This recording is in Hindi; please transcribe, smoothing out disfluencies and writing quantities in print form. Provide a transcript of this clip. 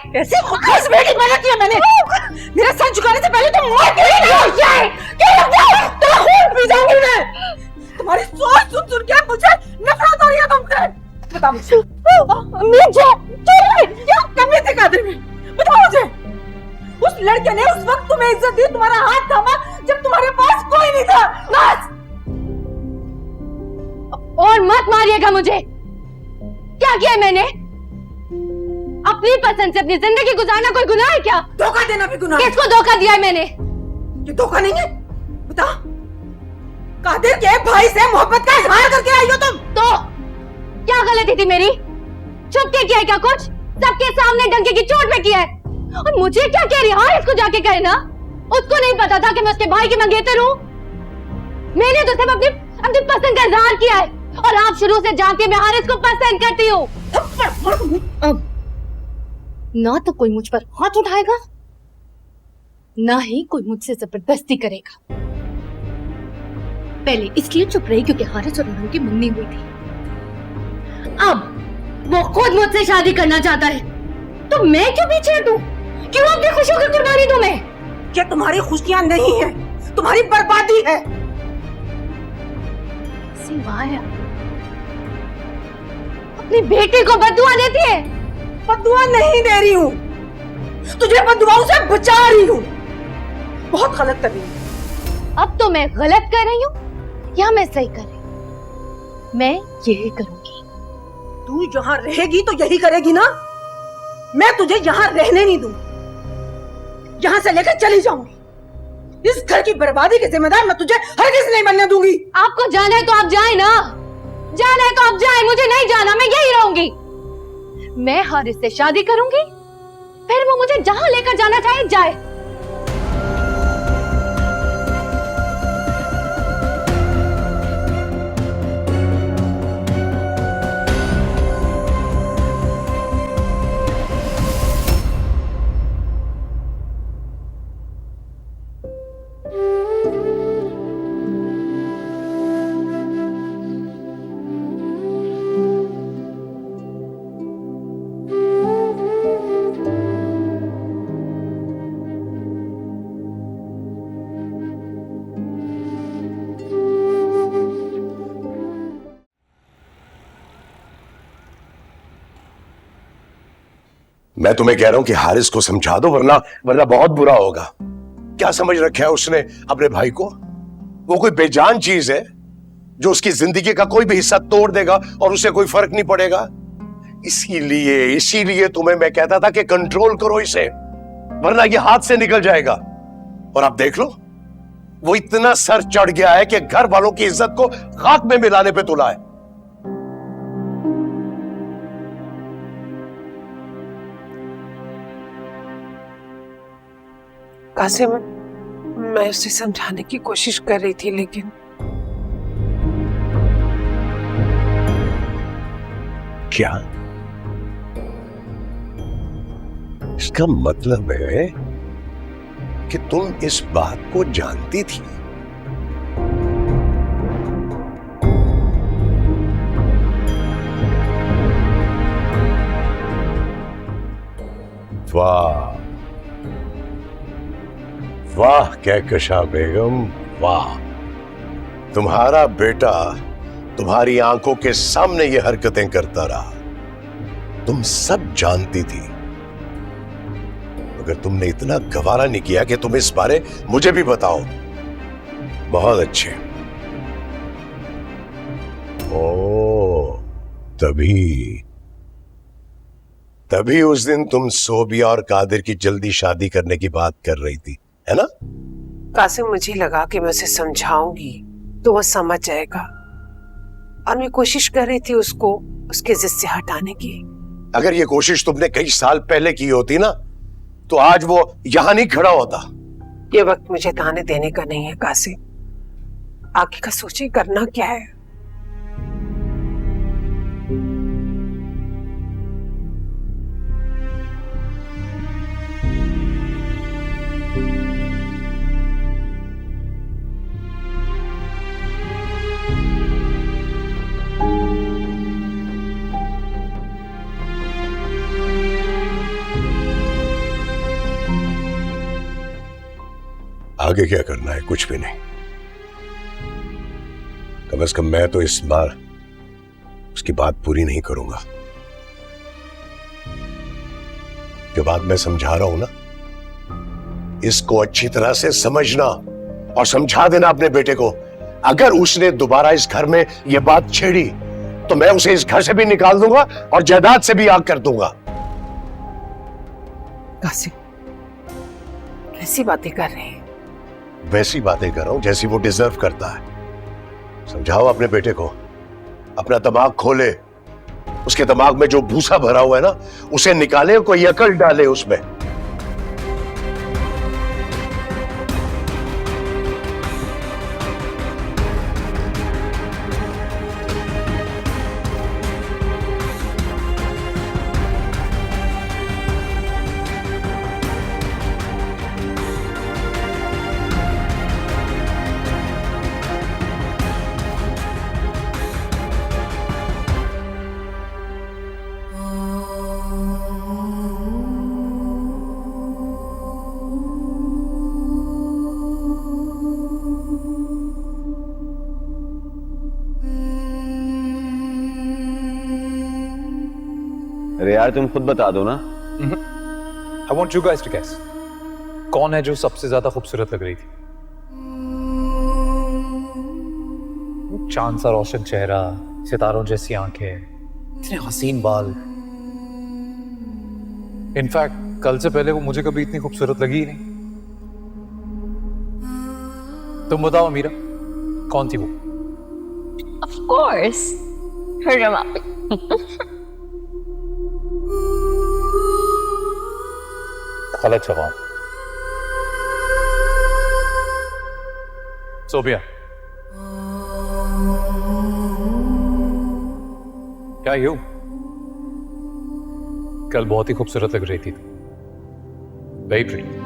कैसे किस बेटी पैदा किया मैंने? मेरा सर झुकाने से पहले तुम मर गई ना। क्या तेरा खून पी जाऊंगी मैं। तुम्हारी सोच सुन सुन के मुझे नफरत हो रही है तुमसे। बता मुझे क्या कमी थी कादिर में? बताओ मुझे। उस लड़के ने उस वक्त तुम्हें इज्जत दी, तुम्हारा हाथ थामा जब तुम्हारे पास कोई नहीं था। बस और मत मारिएगा मुझे। क्या किया मैंने? अपनी पसंद से अपनी जिंदगी गुजारना कोई गुनाह है क्या? धोखा देना भी गुनाह है। किसको धोखा दिया है मैंने? ये धोखा नहीं है। बता, कादिर के भाई से मोहब्बत का इजहार करके आई हो तुम। तो क्या गलती थी मेरी? छुप के किया है क्या कुछ? सबके सामने डंके की चोट पे किया है। और मुझे क्या कह रही? हाँ, इसको जाके कहे ना। उसको नहीं पता था कि मैं उसके भाई की मंगेतर हूँ। मैंने तो सिर्फ अपनी पसंद का इजहार किया है। और आप शुरू से जानती हैं मैं हारिस को पसंद करती हूँ। अब ना तो कोई मुझ पर हाथ उठाएगा, ना ही कोई मुझसे जबरदस्ती करेगा। पहले इसलिए चुप रही क्योंकि हारिस और अरुण की मंगनी हुई थी। अब वो खुद मुझसे शादी करना चाहता है, तो मैं क्यों पीछे हटूं? क्यों अपनी खुशियों की कुर्बानी दूं मैं? ये तुम्हारी खुशियां नहीं है, तुम्हारी बर्बादी है। सिवाय अपनी बेटी को बदुआ देती है। बदुआ नहीं दे रही हूँ, तुझे बदुआओं से बचा रही हूँ। बहुत गलत कर रही हूँ। अब तो मैं गलत कर रही हूँ या मैं सही कर रही हूँ? मैं यही करूंगी। तू यहाँ रहेगी तो यही करेगी ना? मैं तुझे यहाँ रहने नहीं दूंगी, यहाँ से लेकर चली जाऊंगी। इस घर की बर्बादी की जिम्मेदार मैं तुझे हरगिज़ नहीं बनने दूंगी। आपको जाना है तो आप जाए ना, जाना है तो आप जाए, मुझे नहीं जाना, मैं यही रहूंगी। मैं हारिस से शादी करूंगी, फिर वो मुझे जहां लेकर जाना चाहे जाए। मैं तुम्हें कह रहा हूं कि हारिस को समझा दो, वरना वरना बहुत बुरा होगा। क्या समझ रखा है उसने अपने भाई को? वो कोई बेजान चीज है जो उसकी जिंदगी का कोई भी हिस्सा तोड़ देगा और उसे कोई फर्क नहीं पड़ेगा। इसीलिए तुम्हें मैं कहता था कि कंट्रोल करो इसे, वरना ये हाथ से निकल जाएगा। और अब देख लो, वो इतना सर चढ़ गया है कि घर वालों की इज्जत को खाक में मिलाने पे तुला है। कासिम, मैं उसे समझाने की कोशिश कर रही थी, लेकिन क्या? इसका मतलब है कि तुम इस बात को जानती थी? वाह वाह कहकशा बेगम, वाह। तुम्हारा बेटा तुम्हारी आंखों के सामने ये हरकतें करता रहा, तुम सब जानती थी, मगर तुमने इतना गवारा नहीं किया कि तुम इस बारे मुझे भी बताओ। बहुत अच्छे। ओ, तभी उस दिन तुम सोबिया और कादिर की जल्दी शादी करने की बात कर रही थी, है ना? कासिम, मुझे लगा कि मैं उसे समझाऊंगी तो वो समझ जाएगा, और मैं कोशिश कर रही थी उसको उसके जिद से हटाने की। अगर ये कोशिश तुमने कई साल पहले की होती ना, तो आज वो यहां नहीं खड़ा होता। ये वक्त मुझे ताने देने का नहीं है कासिम, आगे का सोचे करना क्या है। आगे क्या करना है कुछ भी नहीं। कम से कम मैं तो इस बार उसकी बात पूरी नहीं करूंगा। जो बात मैं समझा रहा हूं ना, इसको अच्छी तरह से समझना और समझा देना अपने बेटे को। अगर उसने दोबारा इस घर में यह बात छेड़ी तो मैं उसे इस घर से भी निकाल दूंगा और जायदाद से भी आग कर दूंगा। कासिम, कैसी बातें कर रहे हैं? वैसी बातें कर रहा हूं जैसी वो डिजर्व करता है। समझाओ अपने बेटे को, अपना दिमाग खोले। उसके दिमाग में जो भूसा भरा हुआ है ना, उसे निकाले, कोई अकल डाले उसमें। अरे यार तुम खुद बता दो ना। I want you guys to guess. कौन है जो सबसे ज्यादा खूबसूरत लग रही थी? चांद सा रोशन चेहरा, सितारों जैसी आंखें, इतने हसीन बाल। इनफैक्ट कल से पहले वो मुझे कभी इतनी खूबसूरत लगी ही नहीं। तुम बताओ मीरा, कौन थी वो? Of course, her Rama. गलत जवाब। सोबिया, क्या यू कल बहुत ही खूबसूरत लग रही थी, वेरी प्रिटी।